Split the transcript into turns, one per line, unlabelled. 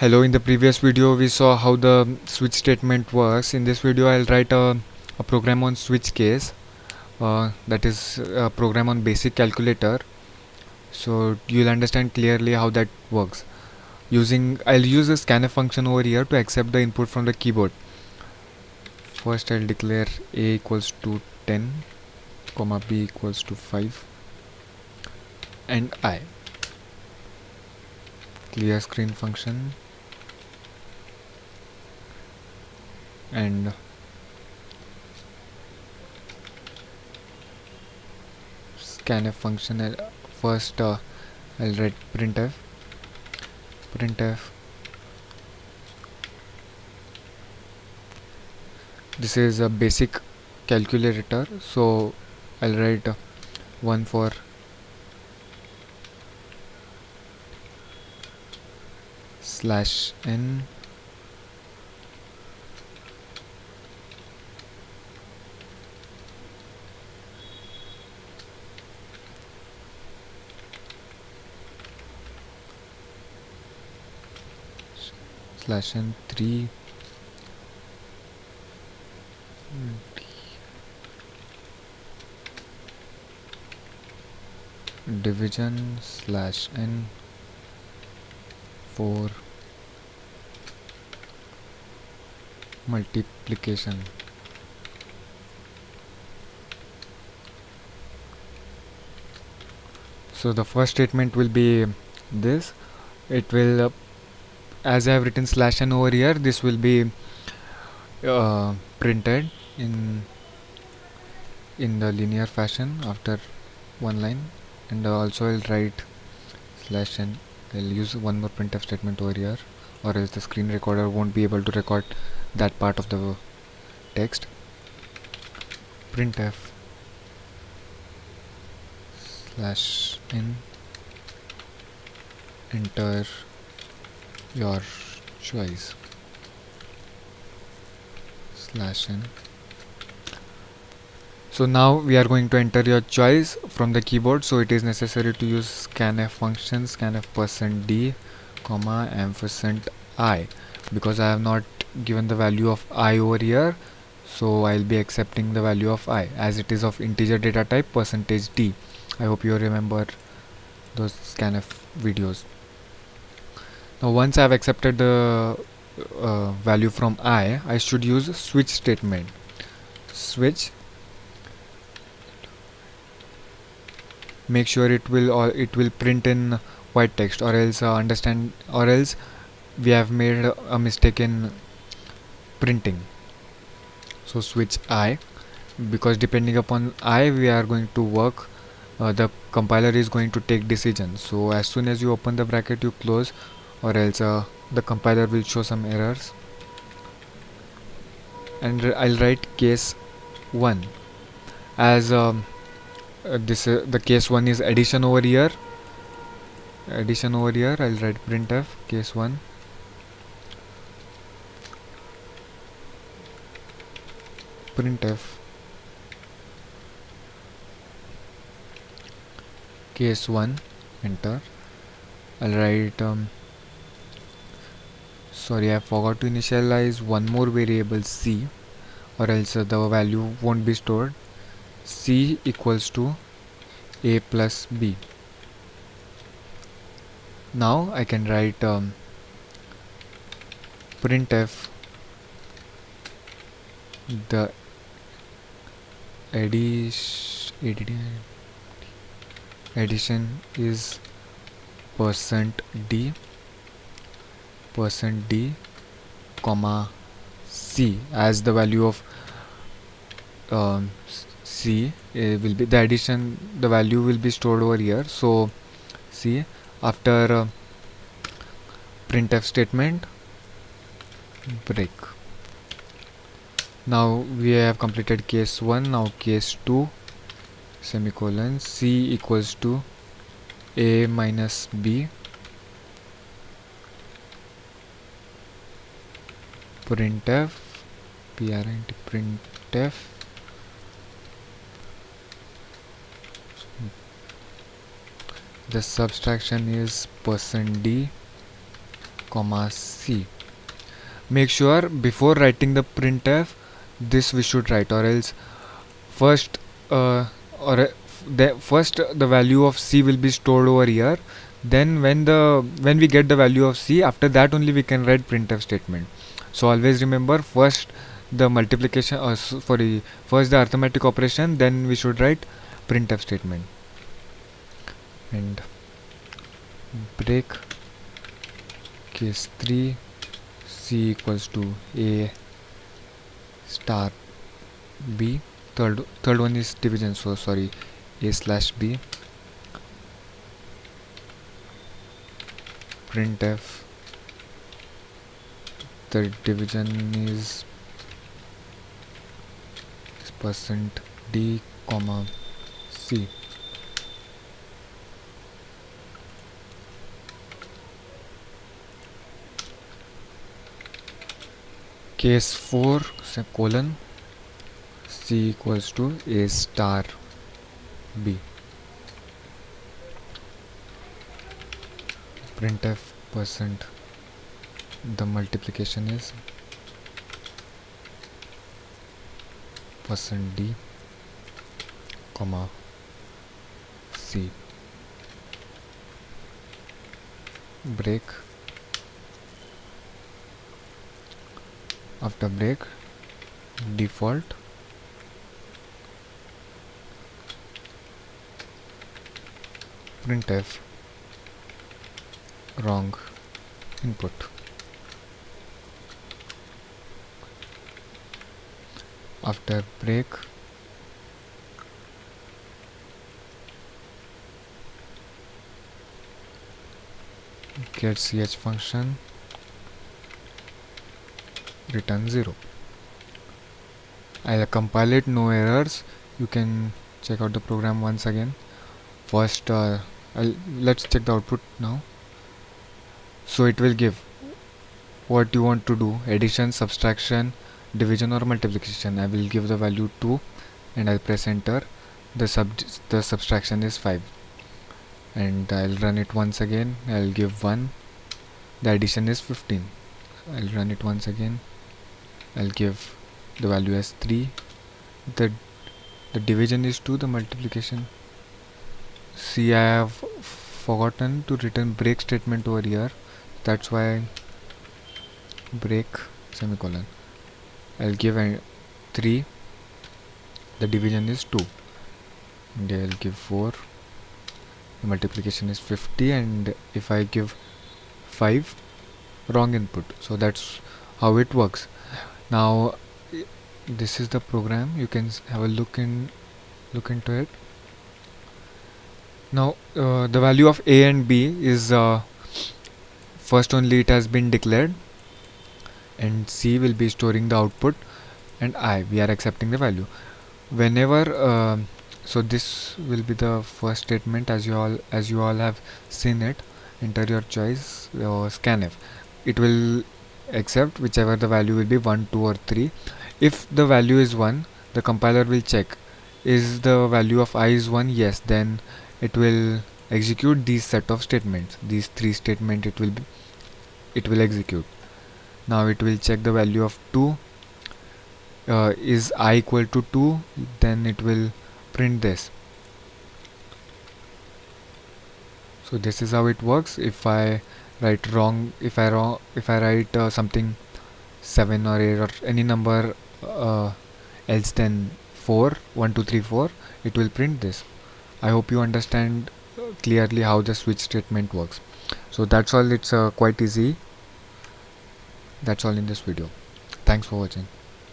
Hello, in the previous video we saw how the switch statement works. In this video I'll write a program on switch case, that is a program on basic calculator, so you'll understand clearly how that works. I'll use the scanf function over here to accept the input from the keyboard. First I'll declare a equals to 10, comma b equals to 5 and I. Clear screen function and scanf function. First I'll write printf. This is a basic calculator, so I'll write 1 for /n /n3 division /n4 multiplication. So the first statement will be this. It will as I have written /n over here, this will be printed in the linear fashion after one line, and also I'll write /n. I'll use one more printf statement over here, or else the screen recorder won't be able to record that part of the text. Printf /n, enter your choice /n. So now we are going to enter your choice from the keyboard, so it is necessary to use scanf function, scanf %d, comma %i, because I have not given the value of I over here, so I'll be accepting the value of I as it is of integer data type %d. I hope you remember those scanf videos. Now once I have accepted the value from I should use switch statement. Switch, make sure it will print in white text, or else we have made a mistake in printing. So switch I, because depending upon I we are going to work, the compiler is going to take decisions. So as soon as you open the bracket, you close, or else the compiler will show some errors. And I'll write case 1 as this the case 1 is addition over here. I'll write printf case 1 printf case 1, enter. I'll write sorry, I forgot to initialize one more variable c, or else the value won't be stored. C equals to a plus b. Now I can write printf the addition is %d comma c, as the value of c will be the addition, the value will be stored over here. So c after printf statement break. Now we have completed case 1. Now case 2, semicolon, c equals to a minus b printf printf the subtraction is %d comma C. Make sure before writing the printf, this we should write, or else first or first the value of C will be stored over here. Then when we get the value of C, after that only we can write printf statement. So always remember, first the multiplication, sorry, first the arithmetic operation, then we should write printf statement. And break case 3, C equals to A star B. Third one is division, so sorry, A slash B. Printf, the division is percent %d comma C. Case 4 colon C equals to A star B. Printf percent, the multiplication is percent %d comma C. Break. After break, default printf wrong input. After break, get ch function, return 0. I'll compile it, no errors. You can check out the program once again. First let's check the output now. So it will give what you want to do: addition, subtraction, division or multiplication. I will give the value 2 and I'll press enter. The subtraction is 5 and I'll run it once again. I'll give 1. The addition is 15. I'll run it once again. I'll give the value as 3. The division is 2. The multiplication, see, I have forgotten to return break statement over here. That's why break semicolon. I'll give 3. The division is 2 and I'll give 4. The multiplication is 50 and if I give 5, wrong input. So that's how it works. Now this is the program. You can have a look into it. Now the value of A and B is first only it has been declared, and C will be storing the output, and I, we are accepting the value whenever so this will be the first statement. As you all have seen it, enter your choice, scanf. It will accept whichever the value will be, 1, 2 or 3. If the value is 1, the compiler will check, is the value of I is 1? Yes, then it will execute these set of statements. These 3 statements it will execute. Now it will check the value of 2. Is I equal to 2? Then it will print this. So this is how it works. If I write wrong, if I write something 7 or 8 or any number else than 4, 1, 2, 3, 4, it will print this. I hope you understand clearly how the switch statement works. So that's all. It's quite easy. That's all in this video. Thanks for watching.